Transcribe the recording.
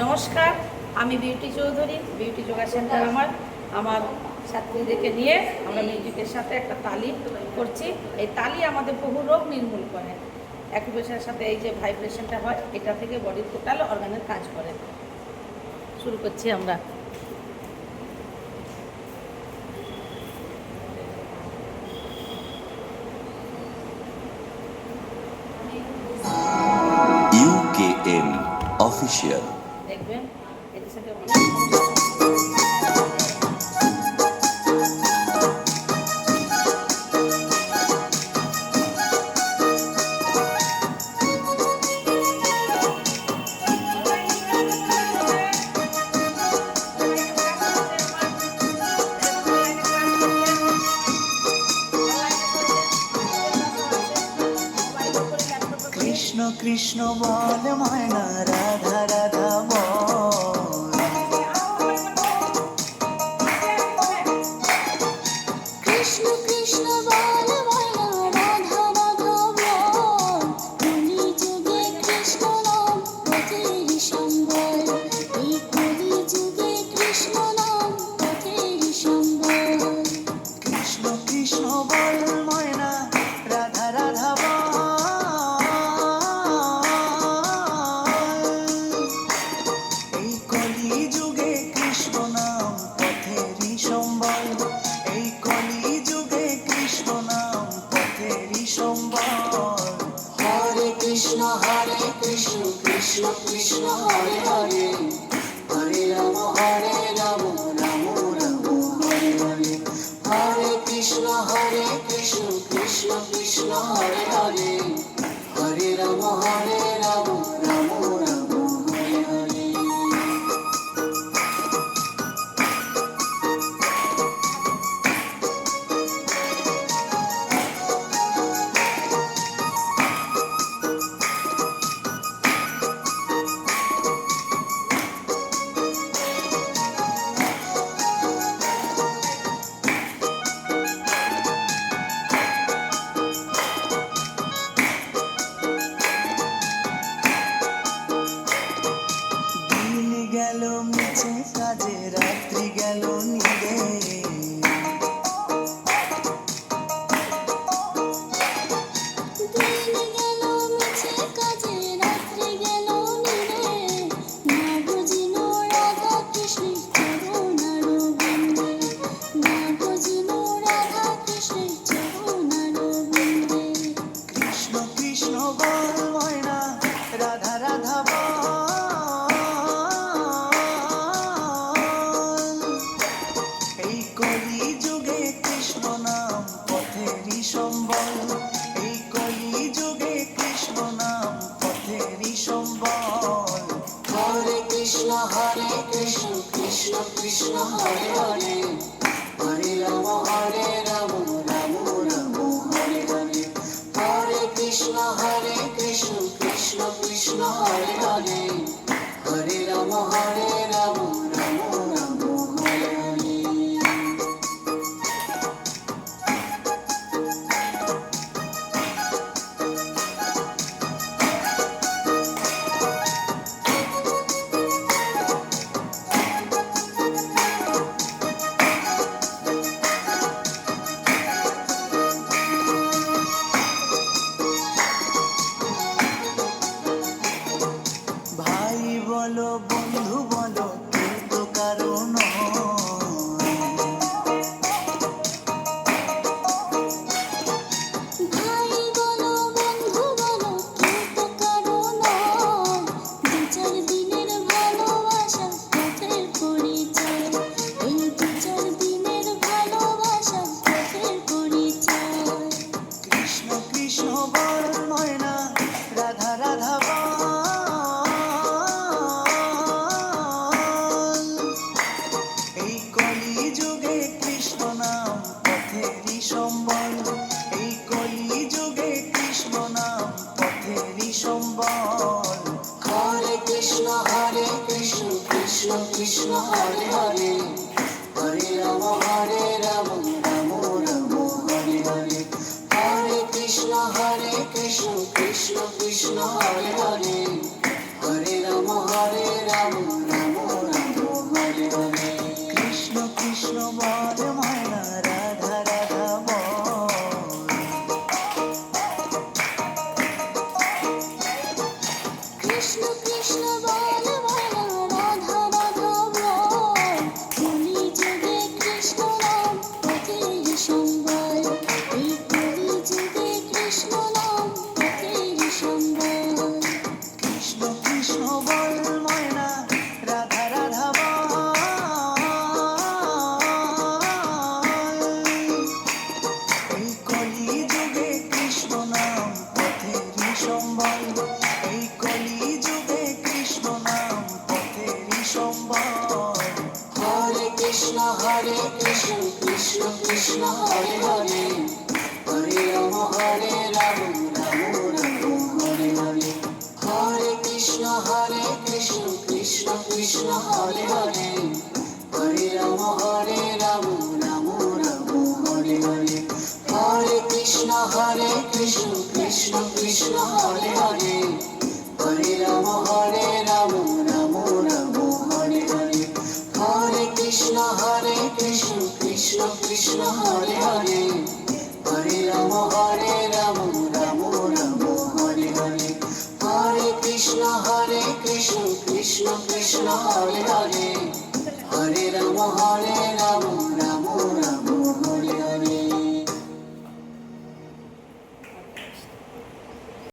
নমস্কার, আমি beauty Chowdhury. Beauty yoga centre আমার ছাত্রীদেরকে নিয়ে আমরা মিউজিকের সাথে একটা তালি করছি। এই তালি আমাদের বহু রোগ নির্মূল করে। অ্যাকুপ্রেশারের সাথে এই যে ভাইব্রেশনটা হয়, এটা থেকে বডির টোটাল অর্গানের কাজ করে। শুরু করছি আমরা। UKM অফিসিয়াল দেখবেন এদের সাথে কৃষ্ণ কৃষ্ণ বল ময়না রাধা রাধা বল, কৃষ্ণ কৃষ্ণ বল ময়না রাধা রাধা বল, কলি যুগে কৃষ্ণ নাম পথেরই সম্বল, এই কলি যুগে কৃষ্ণ নাম পথেরই সম্বল। কৃষ্ণ কৃষ্ণ বল ময়না রাধা রাধা বল, এই কলি যুগে কৃষ্ণ নাম পথেরই সম্বল, এই কলি যুগে কৃষ্ণ নাম পথেরই সম্বল। হরে কৃষ্ণ কৃষ্ণ কৃষ্ণ হরে হরে, হরে রাম রাম রাম হরে হরে। হরে কৃষ্ণ কৃষ্ণ কৃষ্ণ হরে হরে, হরে রাম রাম রাম হরে হরে। দিন গেল মিছে কাজে, রাত্রি গেল নিরে, দিন গেল মিছে কাজে, রাত্রি গেল নীরে, না বুঝিল রাধা কৃষ্ণের চরণারবিন্দে, না বুঝিল রাধা কৃষ্ণের চরণারবিন্দে। কৃষ্ণ কৃষ্ণ বল ময়না রাধা রাধা বল, এই কলি যুগে কৃষ্ণ নাম পথেরই সম্বল, এই কলি যুগে কৃষ্ণ নাম পথেরই সম্বল। হরে কৃষ্ণ কৃষ্ণ কৃষ্ণ হরে হরে, হরে রাম রাম রাম হরে হরে। হরে কৃষ্ণ কৃষ্ণ কৃষ্ণ হরে হরে, হরে রাম রাম রাম হরে হরে। ভাই বলো বন্ধু বলো, কেউ তো কারণ ভাই বলো বন্ধু বলো, কেউ তো কারো নয়, দু চার দিনের ভালোবাসা পথের পরিচয়, এই দু চার দিনের ভালোবাসা পথের পরিচয়। কৃষ্ণ কৃষ্ণ বল ময়না রাধা রাধা বল, এই কলি যুগে কৃষ্ণ নাম পথেরই সম্বল, এই কলি যুগে কৃষ্ণ নাম পথেরই সম্বল। হরে কৃষ্ণ কৃষ্ণ কৃষ্ণ হরে হরে, হরে রাম রাম রাম হরে হরে। হরে কৃষ্ণ কৃষ্ণ কৃষ্ণ হরে হরে, হরে রাম রাম কৃষ্ণ কৃষ্ণ হরে হরে হরে রাম রাম রাম হরে হরে হরে কৃষ্ণ কৃষ্ণ কৃষ্ণ হরে হরে হরে রাম রাম রাম হরে হরে হরে কৃষ্ণ কৃষ্ণ কৃষ্ণ হরে হরে হরে রাম রাম রাম হরে হরে হরে কৃষ্ণ কৃষ্ণ কৃষ্ণ হরে হরে হরে রাম রাম রাম হরে হরে হরে কৃষ্ণ কৃষ্ণ কৃষ্ণ হরে হরে হরে রাম রাম রাম